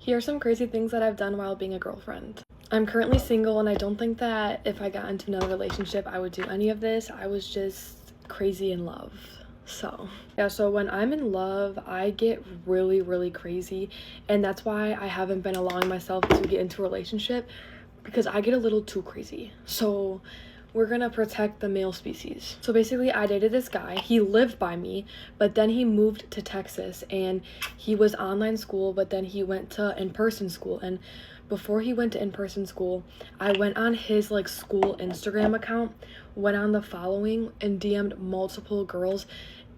Here are some crazy things that I've done while being a girlfriend. I'm currently single, and I don't think that if I got into another relationship I would do any of this. I was just crazy in love. So when I'm in love, I get really crazy, and that's why I haven't been allowing myself to get into a relationship, because I get a little too crazy. So we're gonna protect the male species. So basically, I dated this guy. He lived by me, but then he moved to Texas, and he was online school, but then he went to in-person school. And before he went to in-person school, I went on his like school Instagram account, went on the following, and DM'd multiple girls,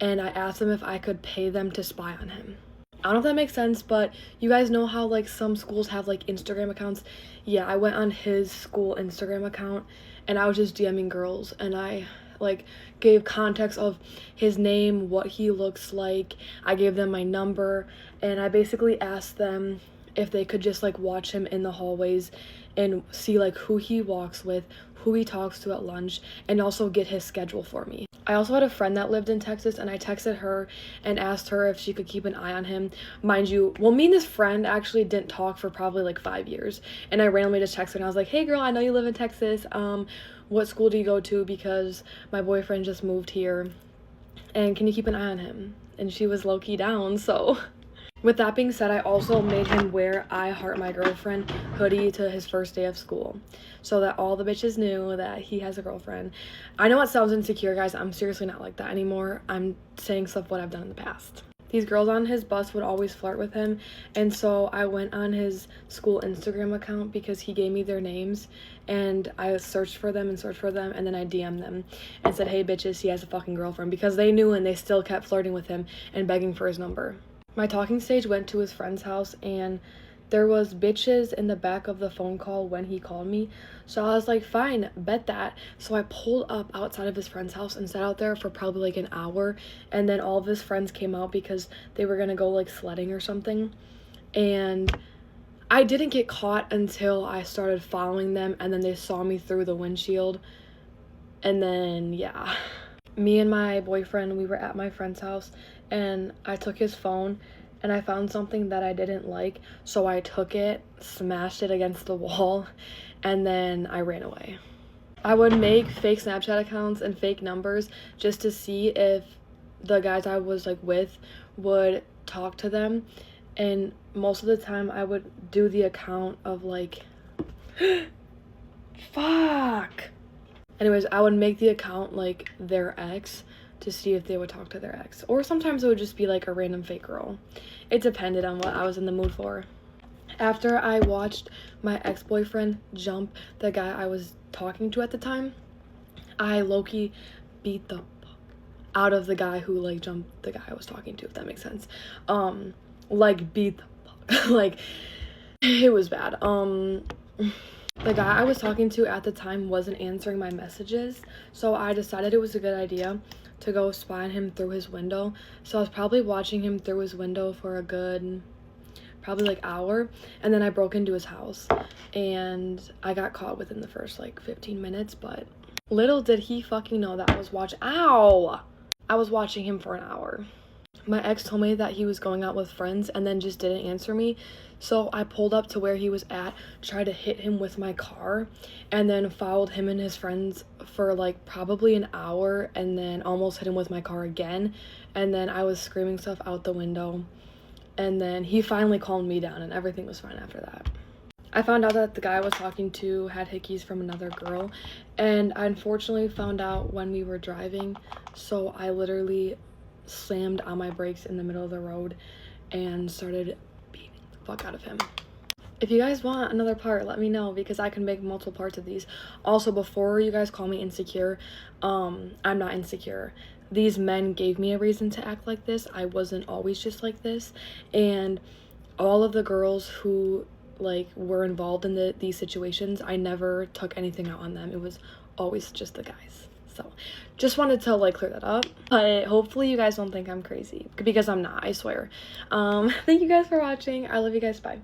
and I asked them if I could pay them to spy on him. I don't know if that makes sense, but you guys know how like some schools have like Instagram accounts. Yeah, I went on his school Instagram account, and I was just DMing girls, and I like gave context of his name, what he looks like. I gave them my number, and I basically asked them if they could just like watch him in the hallways and see like who he walks with, who he talks to at lunch, and also get his schedule for me. I also had a friend that lived in Texas, and I texted her and asked her if she could keep an eye on him. Mind you, well, me and this friend actually didn't talk for probably like 5 years, and I randomly just texted her, and I was like, hey girl, I know you live in Texas, what school do you go to, because my boyfriend just moved here, and can you keep an eye on him? And she was low-key down. So with that being said, I also made him wear I Heart My Girlfriend hoodie to his first day of school, so that all the bitches knew that he has a girlfriend. I know it sounds insecure, guys. I'm seriously not like that anymore. I'm saying stuff what I've done in the past. These girls on his bus would always flirt with him, and so I went on his school Instagram account because he gave me their names, and I searched for them, and then I DM'd them and said, hey bitches, he has a fucking girlfriend, because they knew, and they still kept flirting with him and begging for his number. My talking stage went to his friend's house, and there was bitches in the back of the phone call when he called me. So I was like, fine, bet that. So I pulled up outside of his friend's house and sat out there for probably like an hour, and then all of his friends came out because they were gonna go like sledding or something. And I didn't get caught until I started following them, and then they saw me through the windshield. And then yeah, me and my boyfriend, we were at my friend's house, and I took his phone, and I found something that I didn't like, so I took it, smashed it against the wall, and then I ran away. I would make fake Snapchat accounts and fake numbers just to see if the guys I was like with would talk to them, and most of the time I would do the account of like fuck. Anyways, I would make the account like their ex to see if they would talk to their ex. Or sometimes it would just be like a random fake girl. It depended on what I was in the mood for. After I watched my ex-boyfriend jump the guy I was talking to at the time, I low-key beat the fuck out of the guy who like jumped the guy I was talking to, if that makes sense. Like beat the fuck. Like, it was bad. The guy I was talking to at the time wasn't answering my messages, so I decided it was a good idea to go spy on him through his window. So I was probably watching him through his window for a good probably like hour, and then I broke into his house, and I got caught within the first like 15 minutes, but little did he fucking know that I was watching him for an hour. My ex told me that he was going out with friends and then just didn't answer me. So I pulled up to where he was at, tried to hit him with my car, and then followed him and his friends for like probably an hour, and then almost hit him with my car again. And then I was screaming stuff out the window, and then he finally calmed me down, and everything was fine after that. I found out that the guy I was talking to had hickeys from another girl, and I unfortunately found out when we were driving, so I literally slammed on my brakes in the middle of the road and started beating the fuck out of him. If you guys want another part, let me know, because I can make multiple parts of these. Also, before you guys call me insecure, I'm not insecure. These men gave me a reason to act like this. I wasn't always just like this, and all of the girls who like were involved in these situations, I never took anything out on them. It was always just the guys. So just wanted to like clear that up, but hopefully you guys don't think I'm crazy, because I'm not, I swear. Thank you guys for watching. I love you guys. Bye.